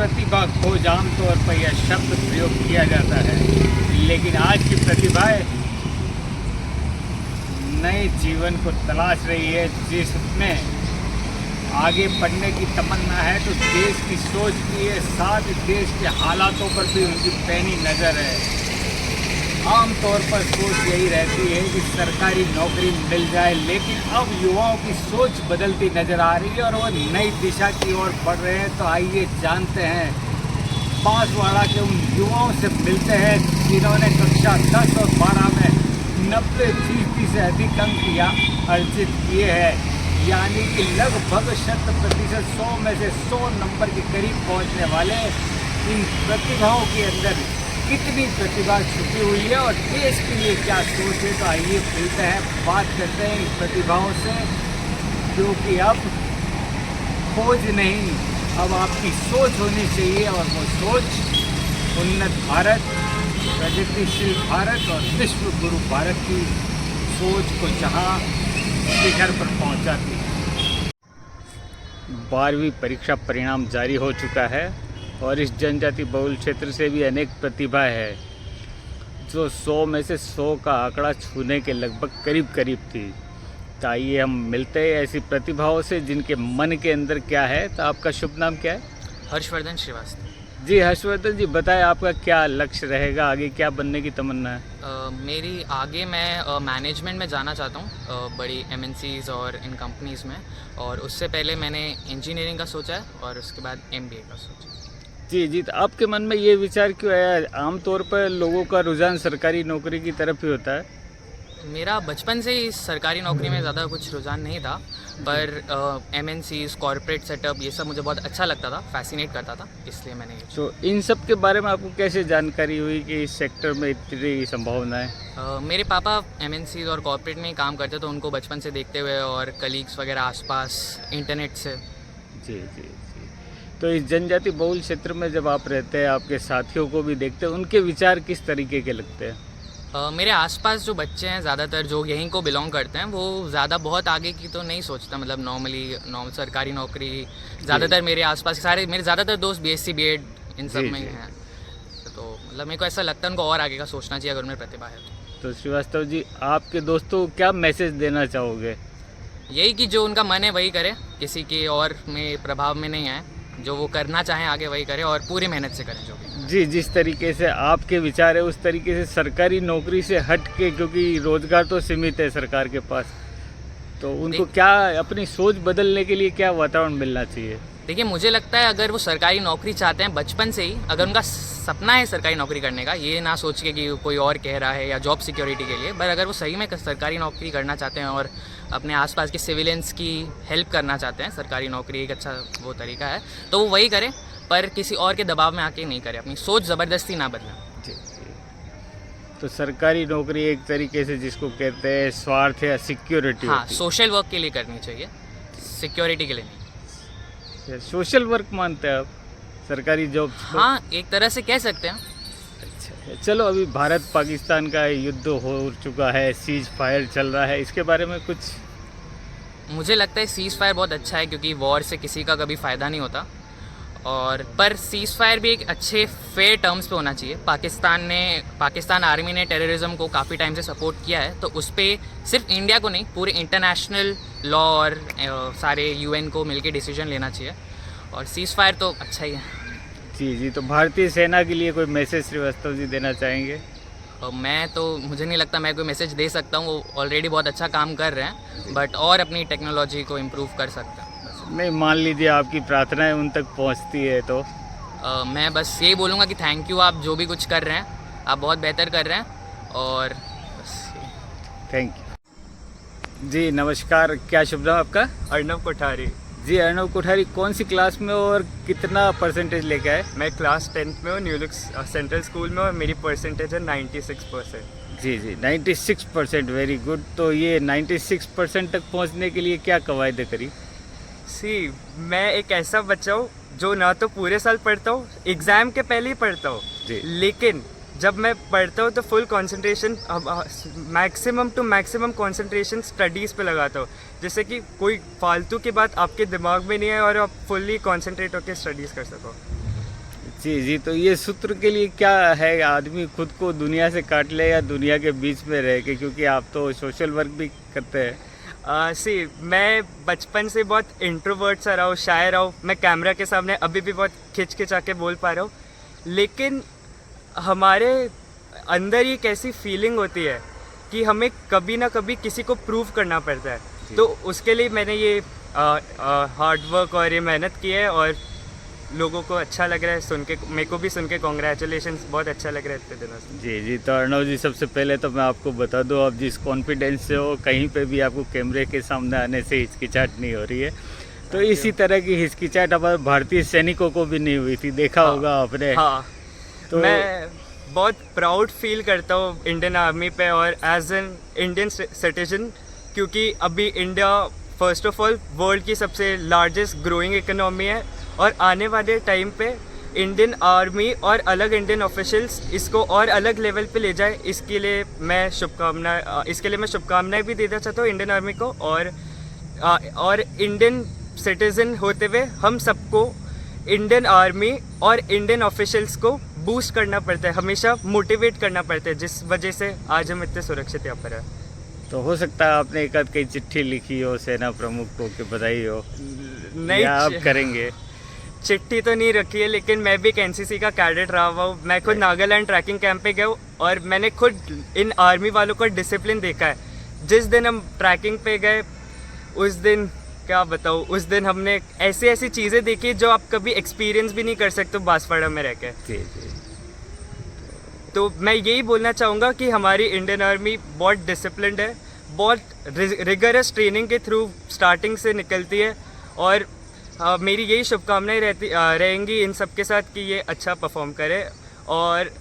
प्रतिभा खोज आमतौर पर यह शब्द प्रयोग किया जाता है, लेकिन आज की प्रतिभाएं नए जीवन को तलाश रही है, जिसमें आगे बढ़ने की तमन्ना है। तो देश की सोच की है, साथ ही देश के हालातों पर भी उनकी पैनी नज़र है। आमतौर पर सोच यही रहती है कि सरकारी नौकरी मिल जाए, लेकिन अब युवाओं की सोच बदलती नज़र आ रही है और वो नई दिशा की ओर बढ़ रहे हैं। तो आइए जानते हैं, बांसवाड़ा के उन युवाओं से मिलते हैं जिन्होंने कक्षा 10 और 12 में 90% से अधिक अंक अर्जित किए हैं, यानी कि लगभग 100%, 100 में से 100 नंबर के करीब पहुंचने वाले इन प्रतिभाओं के अंदर कितनी प्रतिभा छुपी हुई है और देश के लिए क्या सोच है। तो आइए मिलते हैं, बात करते हैं इन प्रतिभाओं से, क्योंकि अब खोज नहीं, अब आपकी सोच होनी चाहिए और वो सोच उन्नत भारत, प्रगतिशील भारत और विश्व गुरु भारत की सोच को जहां शिखर पर पहुंचाती है। 12वीं परीक्षा परिणाम जारी हो चुका है और इस जनजाति बहुल क्षेत्र से भी अनेक प्रतिभा है जो 100 में से 100 का आंकड़ा छूने के लगभग करीब थी। तो आइए हम मिलते हैं ऐसी प्रतिभाओं से जिनके मन के अंदर क्या है। तो आपका शुभ नाम क्या है? हर्षवर्धन श्रीवास्तव। जी हर्षवर्धन जी, बताएं आपका क्या लक्ष्य रहेगा, आगे क्या बनने की तमन्ना है? मेरी आगे मैं मैनेजमेंट में जाना चाहता हूँ, बड़ी MNCs और इन कंपनीज़ में, और उससे पहले मैंने इंजीनियरिंग का सोचा है और उसके बाद MBA का सोचा है। जी, तो आपके मन में ये विचार क्यों आया? आमतौर पर लोगों का रुझान सरकारी नौकरी की तरफ ही होता है। मेरा बचपन से ही सरकारी नौकरी में ज़्यादा कुछ रुझान नहीं था, पर MNCs, कॉर्पोरेट सेटअप, ये सब मुझे बहुत अच्छा लगता था, फैसिनेट करता था, इसलिए मैंने ये। तो इन सब के बारे में आपको कैसे जानकारी हुई कि इस सेक्टर में इतनी संभावना है? मेरे पापा MNCs और कॉर्पोरेट में ही काम करते, तो उनको बचपन से देखते हुए और कलीग्स वगैरह आसपास इंटरनेट से। जी। तो इस जनजाति बहुल क्षेत्र में जब आप रहते हैं, आपके साथियों को भी देखते हैं, उनके विचार किस तरीके के लगते हैं? मेरे आसपास जो बच्चे हैं ज़्यादातर जो यहीं को बिलोंग करते हैं, वो ज़्यादा बहुत आगे की तो नहीं सोचता, मतलब नॉर्मल सरकारी नौकरी। ज़्यादातर मेरे आसपास सारे मेरे ज़्यादातर दोस्त BSc B.Ed इन सब में हैं, तो मतलब मेरे को ऐसा लगता है उनको और आगे का सोचना चाहिए अगर उनमें प्रतिभा है तो। श्रीवास्तव जी, आपके दोस्तों को क्या मैसेज देना चाहोगे? यही कि जो उनका मन है वही करे, किसी के और में प्रभाव में नहीं आए, जो वो करना चाहें आगे वही करें और पूरी मेहनत से करें जो भी। जी, जिस तरीके से आपके विचार है उस तरीके से सरकारी नौकरी से हट के, क्योंकि रोजगार तो सीमित है सरकार के पास, तो उनको क्या अपनी सोच बदलने के लिए क्या वातावरण मिलना चाहिए? देखिए, मुझे लगता है अगर वो सरकारी नौकरी चाहते हैं बचपन से ही, अगर उनका सपना है सरकारी नौकरी करने का, ये ना सोच के कि कोई और कह रहा है या जॉब सिक्योरिटी के लिए, पर अगर वो सही में सरकारी नौकरी करना चाहते हैं और अपने आसपास के सिविलियंस की हेल्प करना चाहते हैं, सरकारी नौकरी एक अच्छा वो तरीका है, तो वो वही करें, पर किसी और के दबाव में आके नहीं करें, अपनी सोच ज़बरदस्ती ना बदलें। जी। तो सरकारी नौकरी एक तरीके से जिसको कहते हैं स्वार्थ या सिक्योरिटी, हाँ, सोशल वर्क के लिए करनी चाहिए, सिक्योरिटी के लिए नहीं। सोशल वर्क मानते हैं आप सरकारी जॉब? हाँ, एक तरह से कह सकते हैं। अच्छा, चलो, अभी भारत पाकिस्तान का युद्ध हो चुका है, सीज फायर चल रहा है, इसके बारे में कुछ? मुझे लगता है सीज़ फायर बहुत अच्छा है, क्योंकि वॉर से किसी का कभी फ़ायदा नहीं होता, और पर सीज़ फायर भी एक अच्छे फेयर टर्म्स पे होना चाहिए। पाकिस्तान आर्मी ने टेररिज्म को काफ़ी टाइम से सपोर्ट किया है, तो उस पर सिर्फ इंडिया को नहीं, पूरे इंटरनेशनल लॉ और सारे UN को मिलकर डिसीजन लेना चाहिए, और सीज़ फायर तो अच्छा ही है। जी, तो भारतीय सेना के लिए कोई मैसेज श्रीवास्तव जी देना चाहेंगे? मुझे नहीं लगता मैं कोई मैसेज दे सकता हूँ, वो ऑलरेडी बहुत अच्छा काम कर रहे हैं, बट और अपनी टेक्नोलॉजी को इम्प्रूव कर सकते हैं। नहीं, मान लीजिए आपकी प्रार्थनाएं उन तक पहुंचती है तो? मैं बस यही बोलूँगा कि थैंक यू, आप जो भी कुछ कर रहे हैं आप बहुत बेहतर कर रहे हैं, और बस थैंक यू। जी नमस्कार, क्या शुभ नाम आपका? अर्नव कोठारी। जी अर्नव कोठारी, कौन सी क्लास में और कितना परसेंटेज लेके आए? मैं क्लास 10th में हूँ, न्यू लुक सेंट्रल स्कूल में, और मेरी परसेंटेज है 96%। जी 96%, वेरी गुड। तो ये 96% तक पहुंचने के लिए क्या कवायद करी? मैं एक ऐसा बच्चा हूँ जो ना तो पूरे साल पढ़ता हूँ, एग्ज़ाम के पहले ही पढ़ता हूँ, लेकिन जब मैं पढ़ता हूँ तो full concentration, maximum to maximum concentration studies पे लगाता हूँ, जिससे कि कोई फालतू की बात आपके दिमाग में नहीं है और आप फुल्ली कंसंट्रेट होकर स्टडीज़ कर सको। जी, तो ये सूत्र के लिए क्या है, आदमी खुद को दुनिया से काट ले या दुनिया के बीच में रह के, क्योंकि आप तो सोशल वर्क भी करते हैं। मैं बचपन से बहुत इंट्रोवर्ट सा रहा हूँ, शायर रहा हूँ। मैं कैमरा के सामने अभी भी बहुत खिंच के बोल पा रहा हूँ, लेकिन हमारे अंदर ही एक ऐसी फीलिंग होती है कि हमें कभी ना कभी किसी को प्रूव करना पड़ता है। तो उसके लिए मैंने ये हार्ड वर्क और ये मेहनत की है, और लोगों को अच्छा लग रहा है सुन के, मेरे को भी सुन के कॉन्ग्रेचुलेशंस, बहुत अच्छा लग रहा है इतने दिनों से। जी, तो अर्णव जी, सबसे पहले तो मैं आपको बता दूं, आप जिस कॉन्फिडेंस से हो, कहीं पे भी आपको कैमरे के सामने आने से हिचकिचाहट नहीं हो रही है। तो इसी तरह की हिचकिचाहट हमारे भारतीय सैनिकों को भी नहीं हुई थी, देखा होगा आपने। हाँ, तो मैं बहुत प्राउड फील करता हूँ इंडियन आर्मी पे और एज एन इंडियन सिटीजन, क्योंकि अभी India first of all world की सबसे लार्जेस्ट ग्रोइंग इकोनॉमी है, और आने वाले टाइम पे इंडियन आर्मी और अलग इंडियन ऑफिशियल्स इसको और अलग लेवल पे ले जाए, इसके लिए मैं शुभकामनाएं भी देना चाहता हूँ इंडियन आर्मी को। और इंडियन सिटीजन होते हुए हम सबको इंडियन आर्मी और इंडियन ऑफिशियल्स को बूस्ट करना पड़ता है, हमेशा मोटिवेट करना पड़ता है, जिस वजह से आज हम इतने सुरक्षित यहाँ पर हैं। तो हो सकता है आपने एक आध कई चिट्ठी लिखी हो सेना प्रमुख को कि बधाई हो, नहीं, या आप करेंगे? चिट्ठी तो नहीं रखी है, लेकिन मैं भी एक एनसीसी का कैडेट रहा हूँ। मैं खुद नागालैंड ट्रैकिंग कैंप पे गया हूँ, और मैंने खुद इन आर्मी वालों का डिसिप्लिन देखा है। जिस दिन हम ट्रैकिंग पे गए, उस दिन क्या बताऊँ, उस दिन हमने ऐसी ऐसी चीज़ें देखी जो आप कभी एक्सपीरियंस भी नहीं कर सकते बांसवाड़ा में रह के। जी। तो मैं यही बोलना चाहूँगा कि हमारी इंडियन आर्मी बहुत डिसिप्लिन्ड है, बहुत रिगरस ट्रेनिंग के थ्रू स्टार्टिंग से निकलती है, और मेरी यही शुभकामनाएं रहेंगी इन सब के साथ कि ये अच्छा परफॉर्म करे। और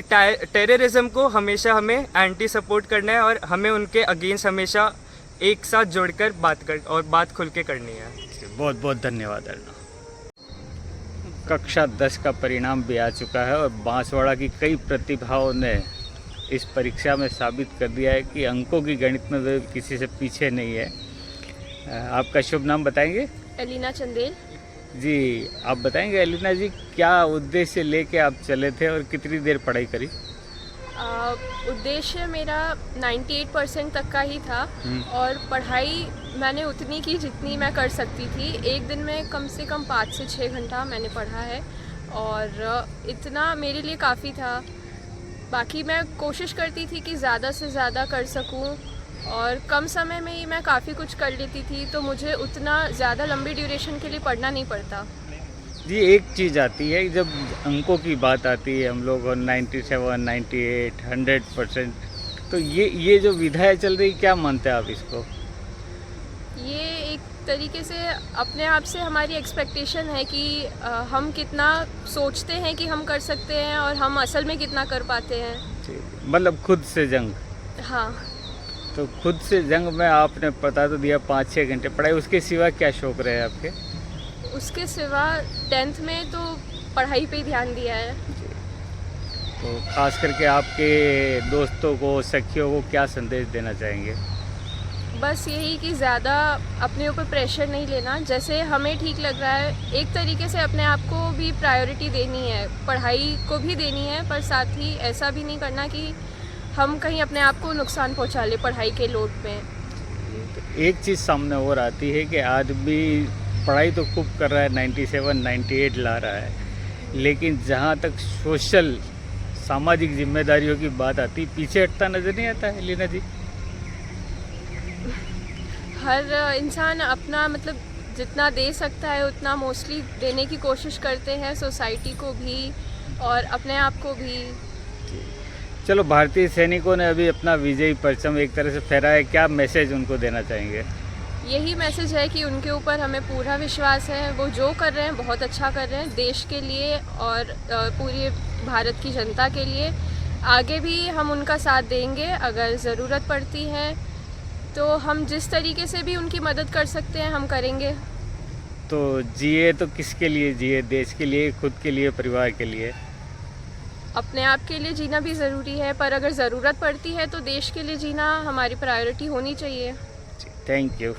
टेररिज्म को हमेशा हमें एंटी सपोर्ट करना है, और हमें उनके अगेंस्ट हमेशा एक साथ जुड़कर बात खुल के करनी है। बहुत बहुत धन्यवाद अर्णव। कक्षा 10 का परिणाम भी आ चुका है, और बांसवाड़ा की कई प्रतिभाओं ने इस परीक्षा में साबित कर दिया है कि अंकों की गणित में वे किसी से पीछे नहीं है। आपका शुभ नाम बताएंगे? एलिना चंदेल। जी, आप बताएंगे एलिना जी, क्या उद्देश्य लेके आप चले थे और कितनी देर पढ़ाई करी? उद्देश्य मेरा 98% तक का ही था, और पढ़ाई मैंने उतनी की जितनी मैं कर सकती थी। एक दिन में कम से कम 5 से 6 घंटा मैंने पढ़ा है, और इतना मेरे लिए काफ़ी था। बाकी मैं कोशिश करती थी कि ज़्यादा से ज़्यादा कर सकूं, और कम समय में ही मैं काफ़ी कुछ कर लेती थी, तो मुझे उतना ज़्यादा लंबी ड्यूरेशन के लिए पढ़ना नहीं पड़ता। जी, एक चीज़ आती है जब अंकों की बात आती है, हम लोग 97, 98, 100%, तो ये जो विधाएं चल रही, क्या मानते हैं आप इसको? ये एक तरीके से अपने आप से हमारी एक्सपेक्टेशन है कि हम कितना सोचते हैं कि हम कर सकते हैं, और हम असल में कितना कर पाते हैं। मतलब खुद से जंग। हाँ, तो खुद से जंग में आपने बता तो दिया 5-6 घंटे पढ़ाई, उसके सिवा क्या शौक रहे आपके? उसके सिवा 10th में तो पढ़ाई पे ही ध्यान दिया है। तो खास करके आपके दोस्तों को, सखियों को क्या संदेश देना चाहेंगे? बस यही कि ज़्यादा अपने ऊपर प्रेशर नहीं लेना, जैसे हमें ठीक लग रहा है। एक तरीके से अपने आप को भी प्रायोरिटी देनी है, पढ़ाई को भी देनी है, पर साथ ही ऐसा भी नहीं करना कि हम कहीं अपने आप को नुकसान पहुंचा ले पढ़ाई के लोड पे। एक चीज़ सामने और आती है कि आदमी पढ़ाई तो खूब कर रहा है, 97, 98 ला रहा है, लेकिन जहाँ तक सोशल सामाजिक जिम्मेदारियों की बात आती, पीछे हटता नज़र नहीं आता है लीना जी? हर इंसान अपना मतलब जितना दे सकता है उतना मोस्टली देने की कोशिश करते हैं, सोसाइटी को भी और अपने आप को भी। चलो, भारतीय सैनिकों ने अभी अपना विजयी परचम एक तरह से फहराया, क्या मैसेज उनको देना चाहेंगे? यही मैसेज है कि उनके ऊपर हमें पूरा विश्वास है, वो जो कर रहे हैं बहुत अच्छा कर रहे हैं देश के लिए और पूरी भारत की जनता के लिए। आगे भी हम उनका साथ देंगे, अगर ज़रूरत पड़ती है तो हम जिस तरीके से भी उनकी मदद कर सकते हैं हम करेंगे। तो जिए तो किसके लिए जिए? देश के लिए, खुद के लिए, परिवार के लिए? अपने आप के लिए जीना भी ज़रूरी है, पर अगर ज़रूरत पड़ती है तो देश के लिए जीना हमारी प्रायोरिटी होनी चाहिए। Thank you.